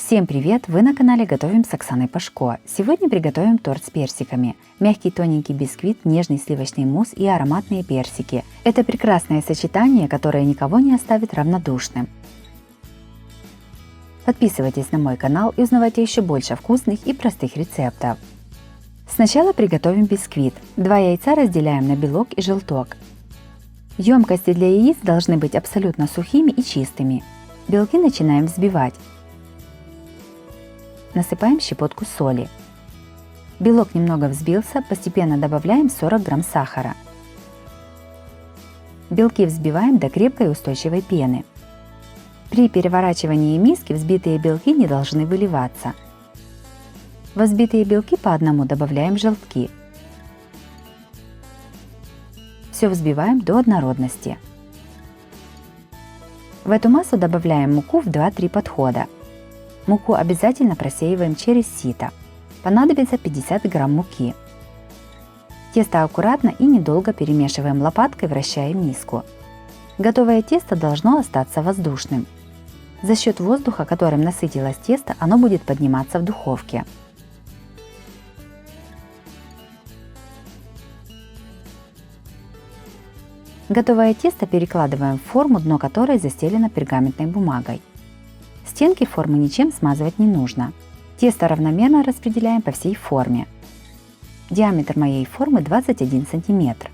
Всем привет! Вы на канале Готовим с Оксаной Пашко. Сегодня приготовим торт с персиками. Мягкий тоненький бисквит, нежный сливочный мусс и ароматные персики. Это прекрасное сочетание, которое никого не оставит равнодушным. Подписывайтесь на мой канал и узнавайте еще больше вкусных и простых рецептов. Сначала приготовим бисквит. 2 яйца разделяем на белок и желток. Емкости для яиц должны быть абсолютно сухими и чистыми. Белки начинаем взбивать. Насыпаем щепотку соли. Белок немного взбился, постепенно добавляем 40 грамм сахара. Белки взбиваем до крепкой устойчивой пены. При переворачивании миски взбитые белки не должны выливаться. В взбитые белки по одному добавляем желтки. Все взбиваем до однородности. В эту массу добавляем муку в 2-3 подхода. Муку обязательно просеиваем через сито. Понадобится 50 грамм муки. Тесто аккуратно и недолго перемешиваем лопаткой, вращая миску. Готовое тесто должно остаться воздушным. За счет воздуха, которым насытилось тесто, оно будет подниматься в духовке. Готовое тесто перекладываем в форму, дно которой застелено пергаментной бумагой. Стенки формы ничем смазывать не нужно. Тесто равномерно распределяем по всей форме. Диаметр моей формы 21 см.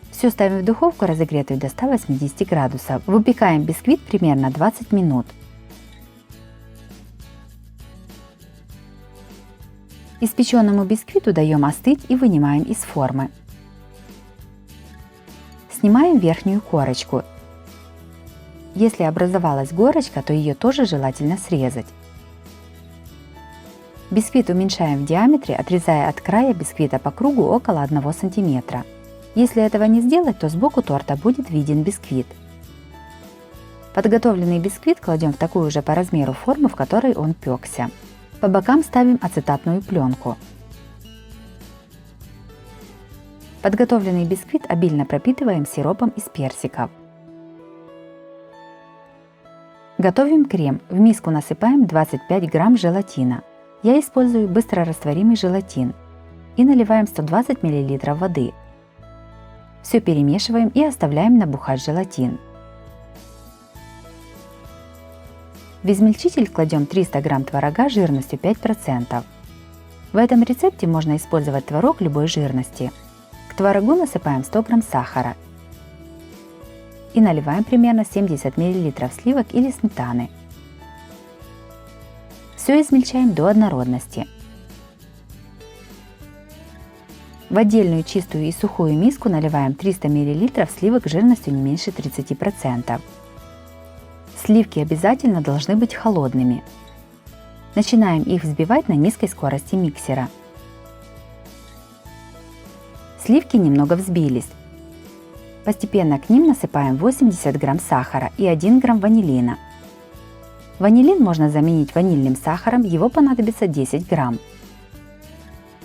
Все ставим в духовку, разогретую до 180 градусов. Выпекаем бисквит примерно 20 минут. Испеченному бисквиту даем остыть и вынимаем из формы. Снимаем верхнюю корочку. Если образовалась горочка, то ее тоже желательно срезать. Бисквит уменьшаем в диаметре, отрезая от края бисквита по кругу около 1 см. Если этого не сделать, то сбоку торта будет виден бисквит. Подготовленный бисквит кладем в такую же по размеру форму, в которой он пекся. По бокам ставим ацетатную пленку. Подготовленный бисквит обильно пропитываем сиропом из персиков. Готовим крем. В миску насыпаем 25 грамм желатина. Я использую быстрорастворимый желатин. И наливаем 120 мл воды. Все перемешиваем и оставляем набухать желатин. В измельчитель кладем 300 грамм творога жирностью 5%. В этом рецепте можно использовать творог любой жирности. К творогу насыпаем 100 грамм сахара. И наливаем примерно 70 мл сливок или сметаны. Все измельчаем до однородности. В отдельную чистую и сухую миску наливаем 300 мл сливок жирностью не меньше 30%. Сливки обязательно должны быть холодными. Начинаем их взбивать на низкой скорости миксера. Сливки немного взбились. Постепенно к ним насыпаем 80 грамм сахара и 1 грамм ванилина. Ванилин можно заменить ванильным сахаром, его понадобится 10 грамм.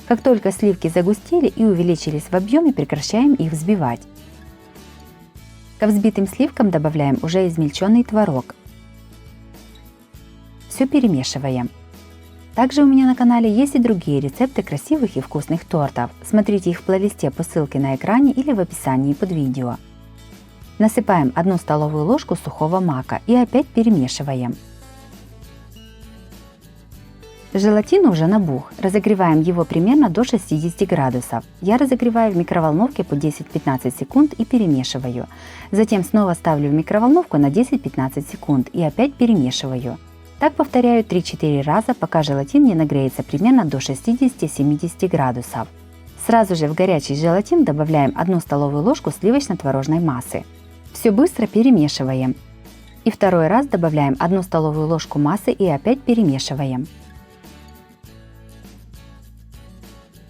Как только сливки загустели и увеличились в объеме, прекращаем их взбивать. К взбитым сливкам добавляем уже измельченный творог. Все перемешиваем. Также у меня на канале есть и другие рецепты красивых и вкусных тортов. Смотрите их в плейлисте по ссылке на экране или в описании под видео. Насыпаем 1 столовую ложку сухого мака и опять перемешиваем. Желатин уже набух. Разогреваем его примерно до 60 градусов. Я разогреваю в микроволновке по 10-15 секунд и перемешиваю. Затем снова ставлю в микроволновку на 10-15 секунд и опять перемешиваю. Так повторяю 3-4 раза, пока желатин не нагреется примерно до 60-70 градусов. Сразу же в горячий желатин добавляем 1 столовую ложку сливочно-творожной массы. Все быстро перемешиваем. И второй раз добавляем 1 столовую ложку массы и опять перемешиваем.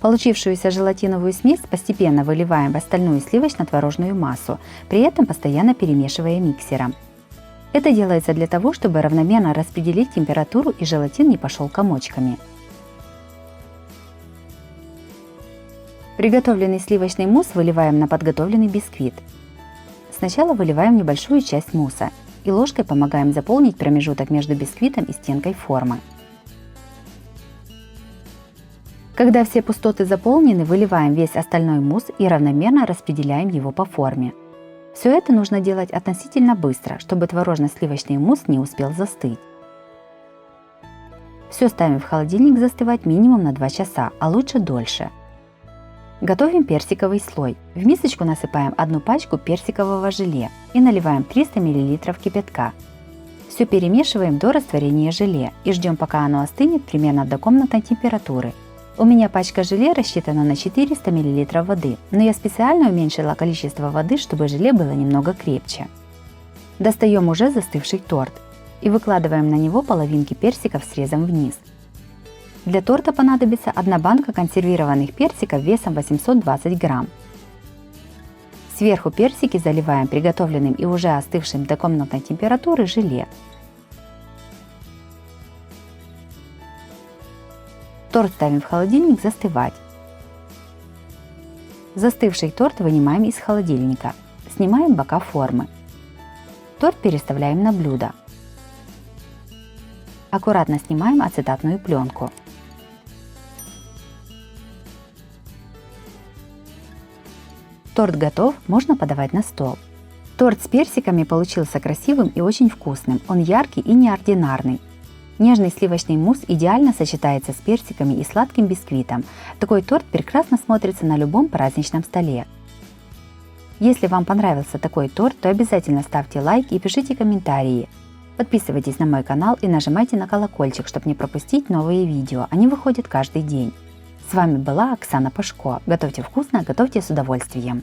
Получившуюся желатиновую смесь постепенно выливаем в остальную сливочно-творожную массу, при этом постоянно перемешивая миксером. Это делается для того, чтобы равномерно распределить температуру и желатин не пошел комочками. Приготовленный сливочный мусс выливаем на подготовленный бисквит. Сначала выливаем небольшую часть мусса и ложкой помогаем заполнить промежуток между бисквитом и стенкой формы. Когда все пустоты заполнены, выливаем весь остальной мусс и равномерно распределяем его по форме. Все это нужно делать относительно быстро, чтобы творожно-сливочный мусс не успел застыть. Все ставим в холодильник застывать минимум на 2 часа, а лучше дольше. Готовим персиковый слой. В мисочку насыпаем 1 пачку персикового желе и наливаем 300 мл кипятка. Все перемешиваем до растворения желе и ждем, пока оно остынет примерно до комнатной температуры. У меня пачка желе рассчитана на 400 мл воды, но я специально уменьшила количество воды, чтобы желе было немного крепче. Достаем уже застывший торт и выкладываем на него половинки персиков срезом вниз. Для торта понадобится 1 банка консервированных персиков весом 820 грамм. Сверху персики заливаем приготовленным и уже остывшим до комнатной температуры желе. Торт ставим в холодильник застывать. Застывший торт вынимаем из холодильника. Снимаем бока формы. Торт переставляем на блюдо. Аккуратно снимаем ацетатную пленку. Торт готов, можно подавать на стол. Торт с персиками получился красивым и очень вкусным. Он яркий и неординарный. Нежный сливочный мусс идеально сочетается с персиками и сладким бисквитом. Такой торт прекрасно смотрится на любом праздничном столе. Если вам понравился такой торт, то обязательно ставьте лайк и пишите комментарии. Подписывайтесь на мой канал и нажимайте на колокольчик, чтобы не пропустить новые видео. Они выходят каждый день. С вами была Оксана Пашко. Готовьте вкусно, готовьте с удовольствием.